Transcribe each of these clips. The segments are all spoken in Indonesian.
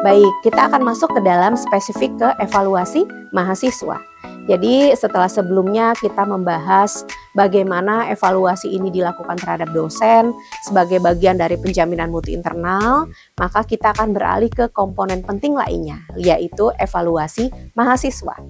Baik, kita akan masuk ke dalam spesifik ke evaluasi mahasiswa. Jadi setelah sebelumnya kita membahas bagaimana evaluasi ini dilakukan terhadap dosen sebagai bagian dari penjaminan mutu internal, maka kita akan beralih ke komponen penting lainnya, yaitu evaluasi mahasiswa.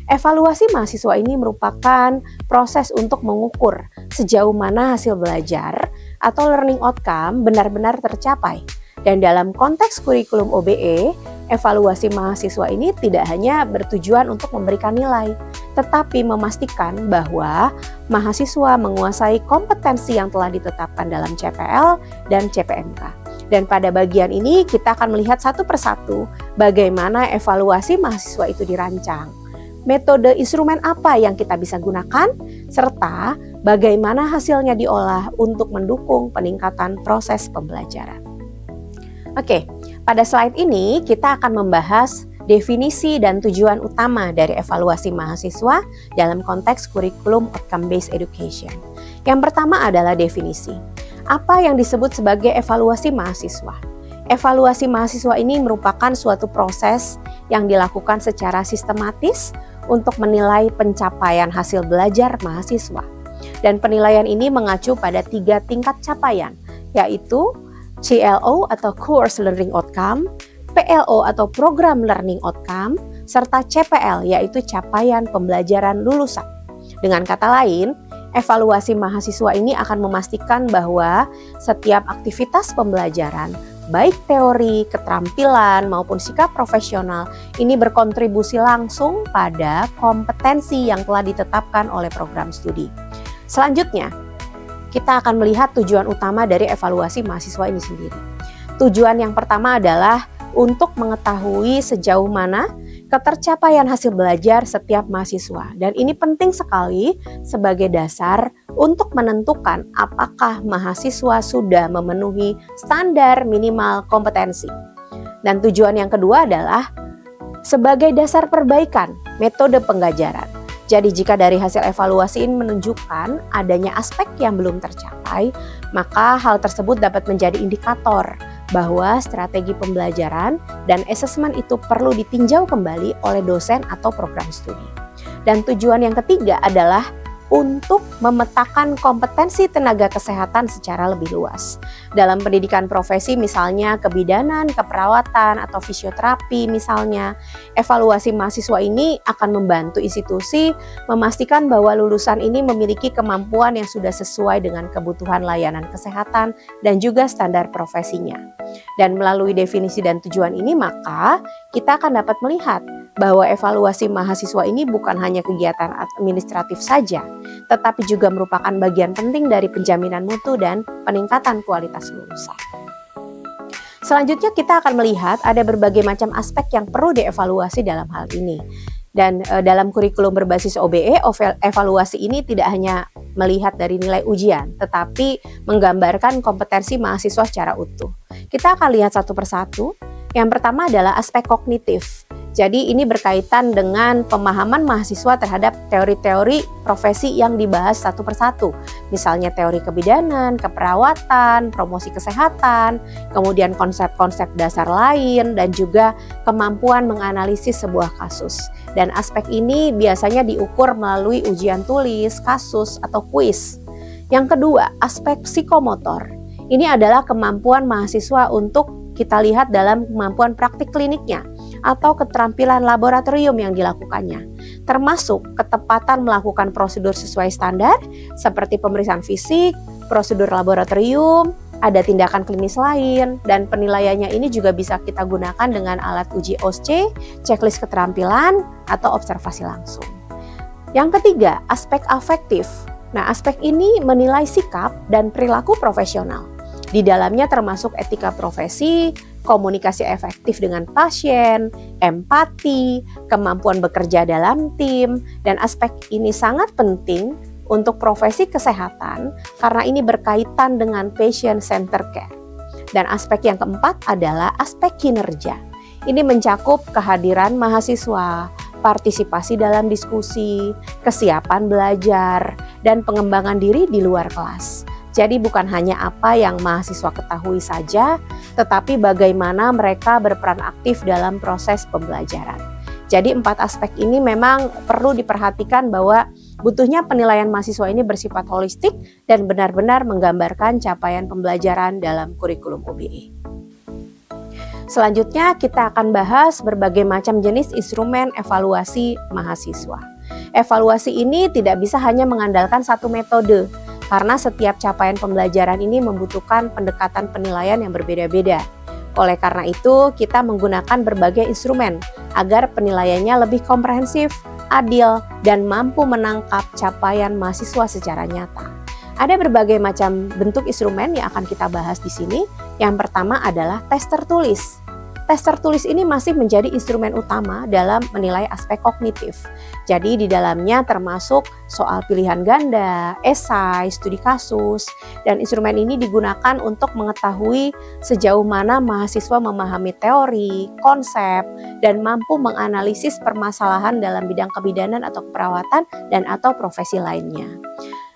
Evaluasi mahasiswa ini merupakan proses untuk mengukur sejauh mana hasil belajar atau learning outcome benar-benar tercapai. Dan dalam konteks kurikulum OBE, evaluasi mahasiswa ini tidak hanya bertujuan untuk memberikan nilai, tetapi memastikan bahwa mahasiswa menguasai kompetensi yang telah ditetapkan dalam CPL dan CPMK. Dan pada bagian ini kita akan melihat satu persatu bagaimana evaluasi mahasiswa itu dirancang, metode instrumen apa yang kita bisa gunakan, serta bagaimana hasilnya diolah untuk mendukung peningkatan proses pembelajaran. Oke, pada slide ini kita akan membahas definisi dan tujuan utama dari evaluasi mahasiswa dalam konteks kurikulum outcome-based education. Yang pertama adalah definisi. Apa yang disebut sebagai evaluasi mahasiswa? Evaluasi mahasiswa ini merupakan suatu proses yang dilakukan secara sistematis untuk menilai pencapaian hasil belajar mahasiswa. Dan penilaian ini mengacu pada 3 tingkat capaian, yaitu CLO atau Course Learning Outcome, PLO atau Program Learning Outcome, serta CPL yaitu capaian pembelajaran lulusan. Dengan kata lain, evaluasi mahasiswa ini akan memastikan bahwa setiap aktivitas pembelajaran, baik teori, keterampilan, maupun sikap profesional, ini berkontribusi langsung pada kompetensi yang telah ditetapkan oleh program studi. Selanjutnya, kita akan melihat tujuan utama dari evaluasi mahasiswa ini sendiri. Tujuan yang pertama adalah untuk mengetahui sejauh mana ketercapaian hasil belajar setiap mahasiswa. Dan ini penting sekali sebagai dasar untuk menentukan apakah mahasiswa sudah memenuhi standar minimal kompetensi. Dan tujuan yang kedua adalah sebagai dasar perbaikan metode pengajaran. Jadi jika dari hasil evaluasi ini menunjukkan adanya aspek yang belum tercapai, maka hal tersebut dapat menjadi indikator bahwa strategi pembelajaran dan asesmen itu perlu ditinjau kembali oleh dosen atau program studi. Dan tujuan yang ketiga adalah untuk memetakan kompetensi tenaga kesehatan secara lebih luas. Dalam pendidikan profesi misalnya kebidanan, keperawatan, atau fisioterapi misalnya, evaluasi mahasiswa ini akan membantu institusi memastikan bahwa lulusan ini memiliki kemampuan yang sudah sesuai dengan kebutuhan layanan kesehatan dan juga standar profesinya. Dan melalui definisi dan tujuan ini maka kita akan dapat melihat bahwa evaluasi mahasiswa ini bukan hanya kegiatan administratif saja, tetapi juga merupakan bagian penting dari penjaminan mutu dan peningkatan kualitas lulusan. Selanjutnya kita akan melihat ada berbagai macam aspek yang perlu dievaluasi dalam hal ini. Dan dalam kurikulum berbasis OBE, evaluasi ini tidak hanya melihat dari nilai ujian, tetapi menggambarkan kompetensi mahasiswa secara utuh. Kita akan lihat satu persatu. Yang pertama adalah aspek kognitif. Jadi ini berkaitan dengan pemahaman mahasiswa terhadap teori-teori profesi yang dibahas satu persatu. Misalnya teori kebidanan, keperawatan, promosi kesehatan, kemudian konsep-konsep dasar lain, dan juga kemampuan menganalisis sebuah kasus. Dan aspek ini biasanya diukur melalui ujian tulis, kasus, atau kuis. Yang kedua, aspek psikomotor. Ini adalah kemampuan mahasiswa untuk kita lihat dalam kemampuan praktik kliniknya atau keterampilan laboratorium yang dilakukannya, termasuk ketepatan melakukan prosedur sesuai standar seperti pemeriksaan fisik, prosedur laboratorium, ada tindakan klinis lain, dan penilaiannya ini juga bisa kita gunakan dengan alat uji OSCE, checklist keterampilan, atau observasi langsung. Yang ketiga, aspek afektif. Nah, aspek ini menilai sikap dan perilaku profesional. Di dalamnya termasuk etika profesi, komunikasi efektif dengan pasien, empati, kemampuan bekerja dalam tim, dan aspek ini sangat penting untuk profesi kesehatan karena ini berkaitan dengan patient center care. Dan aspek yang keempat adalah aspek kinerja. Ini mencakup kehadiran mahasiswa, partisipasi dalam diskusi, kesiapan belajar, dan pengembangan diri di luar kelas. Jadi bukan hanya apa yang mahasiswa ketahui saja, tetapi bagaimana mereka berperan aktif dalam proses pembelajaran. Jadi 4 aspek ini memang perlu diperhatikan bahwa butuhnya penilaian mahasiswa ini bersifat holistik dan benar-benar menggambarkan capaian pembelajaran dalam kurikulum OBE. Selanjutnya kita akan bahas berbagai macam jenis instrumen evaluasi mahasiswa. Evaluasi ini tidak bisa hanya mengandalkan satu metode, karena setiap capaian pembelajaran ini membutuhkan pendekatan penilaian yang berbeda-beda. Oleh karena itu, kita menggunakan berbagai instrumen agar penilaiannya lebih komprehensif, adil, dan mampu menangkap capaian mahasiswa secara nyata. Ada berbagai macam bentuk instrumen yang akan kita bahas di sini. Yang pertama adalah tes tertulis. Tes tertulis ini masih menjadi instrumen utama dalam menilai aspek kognitif. Jadi di dalamnya termasuk soal pilihan ganda, esai, studi kasus, dan instrumen ini digunakan untuk mengetahui sejauh mana mahasiswa memahami teori, konsep, dan mampu menganalisis permasalahan dalam bidang kebidanan atau keperawatan dan atau profesi lainnya.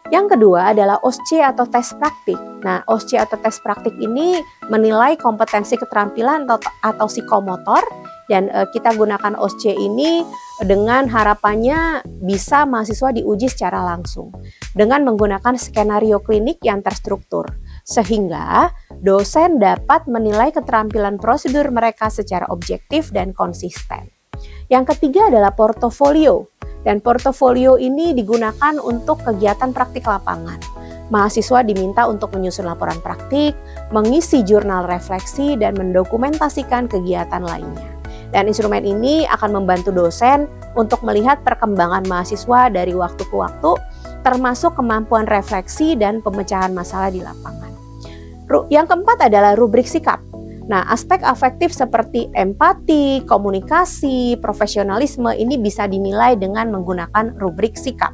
Yang kedua adalah OSCE atau tes praktik. Nah, OSCE atau tes praktik ini menilai kompetensi keterampilan atau psikomotor, dan kita gunakan OSCE ini dengan harapannya bisa mahasiswa diuji secara langsung dengan menggunakan skenario klinik yang terstruktur, sehingga dosen dapat menilai keterampilan prosedur mereka secara objektif dan konsisten. Yang ketiga adalah portofolio. Dan portofolio ini digunakan untuk kegiatan praktik lapangan. Mahasiswa diminta untuk menyusun laporan praktik, mengisi jurnal refleksi, dan mendokumentasikan kegiatan lainnya. Dan instrumen ini akan membantu dosen untuk melihat perkembangan mahasiswa dari waktu ke waktu, termasuk kemampuan refleksi dan pemecahan masalah di lapangan. Yang keempat adalah rubrik sikap. Nah, aspek afektif seperti empati, komunikasi, profesionalisme ini bisa dinilai dengan menggunakan rubrik sikap.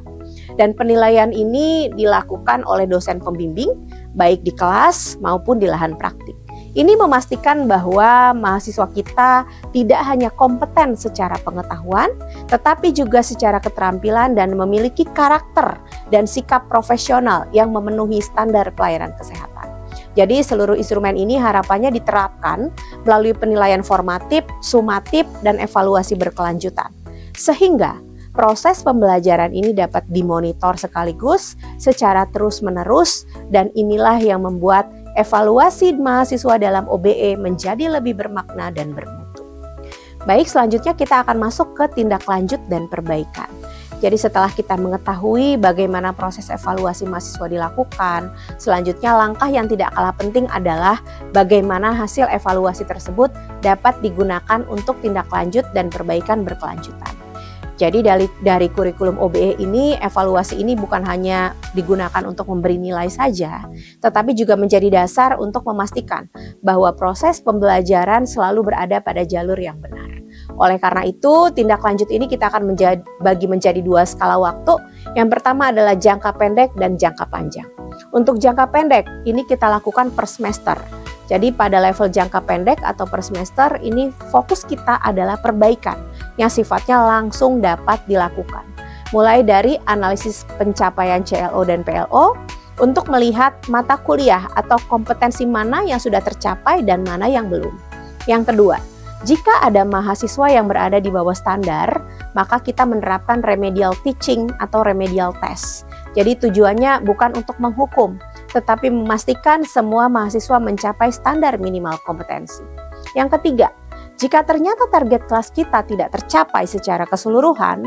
Dan penilaian ini dilakukan oleh dosen pembimbing, baik di kelas maupun di lahan praktik. Ini memastikan bahwa mahasiswa kita tidak hanya kompeten secara pengetahuan, tetapi juga secara keterampilan dan memiliki karakter dan sikap profesional yang memenuhi standar pelayanan kesehatan. Jadi seluruh instrumen ini harapannya diterapkan melalui penilaian formatif, sumatif, dan evaluasi berkelanjutan. Sehingga proses pembelajaran ini dapat dimonitor sekaligus secara terus-menerus, dan inilah yang membuat evaluasi mahasiswa dalam OBE menjadi lebih bermakna dan bermutu. Baik, selanjutnya kita akan masuk ke tindak lanjut dan perbaikan. Jadi setelah kita mengetahui bagaimana proses evaluasi mahasiswa dilakukan, selanjutnya langkah yang tidak kalah penting adalah bagaimana hasil evaluasi tersebut dapat digunakan untuk tindak lanjut dan perbaikan berkelanjutan. Jadi dari kurikulum OBE ini, evaluasi ini bukan hanya digunakan untuk memberi nilai saja, tetapi juga menjadi dasar untuk memastikan bahwa proses pembelajaran selalu berada pada jalur yang benar. Oleh karena itu, tindak lanjut ini kita akan bagi menjadi 2 skala waktu. Yang pertama adalah jangka pendek dan jangka panjang. Untuk jangka pendek, ini kita lakukan per semester. Jadi pada level jangka pendek atau per semester, ini fokus kita adalah perbaikan yang sifatnya langsung dapat dilakukan. Mulai dari analisis pencapaian CLO dan PLO, untuk melihat mata kuliah atau kompetensi mana yang sudah tercapai dan mana yang belum. Yang kedua, jika ada mahasiswa yang berada di bawah standar, maka kita menerapkan remedial teaching atau remedial test. Jadi tujuannya bukan untuk menghukum, tetapi memastikan semua mahasiswa mencapai standar minimal kompetensi. Yang ketiga, jika ternyata target kelas kita tidak tercapai secara keseluruhan,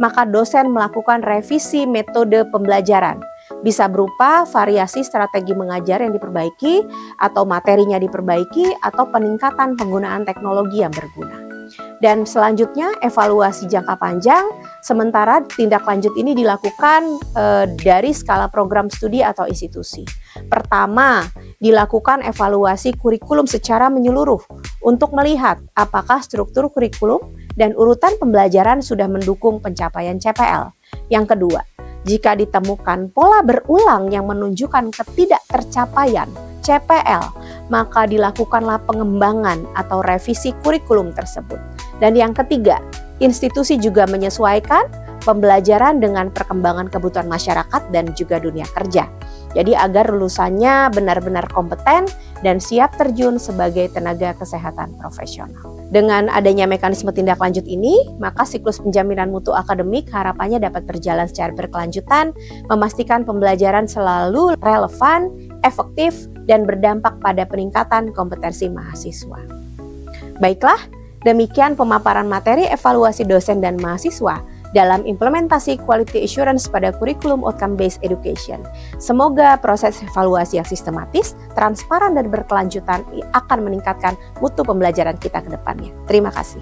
maka dosen melakukan revisi metode pembelajaran. Bisa berupa variasi strategi mengajar yang diperbaiki, atau materinya diperbaiki, atau peningkatan penggunaan teknologi yang berguna. Dan selanjutnya evaluasi jangka panjang, sementara tindak lanjut ini dilakukan dari skala program studi atau institusi. Pertama, dilakukan evaluasi kurikulum secara menyeluruh untuk melihat apakah struktur kurikulum dan urutan pembelajaran sudah mendukung pencapaian CPL. Yang kedua, jika ditemukan pola berulang yang menunjukkan ketidaktercapaian CPL, maka dilakukanlah pengembangan atau revisi kurikulum tersebut. Dan yang ketiga, institusi juga menyesuaikan pembelajaran dengan perkembangan kebutuhan masyarakat dan juga dunia kerja. Jadi agar lulusannya benar-benar kompeten dan siap terjun sebagai tenaga kesehatan profesional. Dengan adanya mekanisme tindak lanjut ini, maka siklus penjaminan mutu akademik harapannya dapat berjalan secara berkelanjutan, memastikan pembelajaran selalu relevan, efektif, dan berdampak pada peningkatan kompetensi mahasiswa. Baiklah, demikian pemaparan materi evaluasi dosen dan mahasiswa dalam implementasi quality assurance pada kurikulum outcome-based education. Semoga proses evaluasi yang sistematis, transparan, dan berkelanjutan akan meningkatkan mutu pembelajaran kita ke depannya. Terima kasih.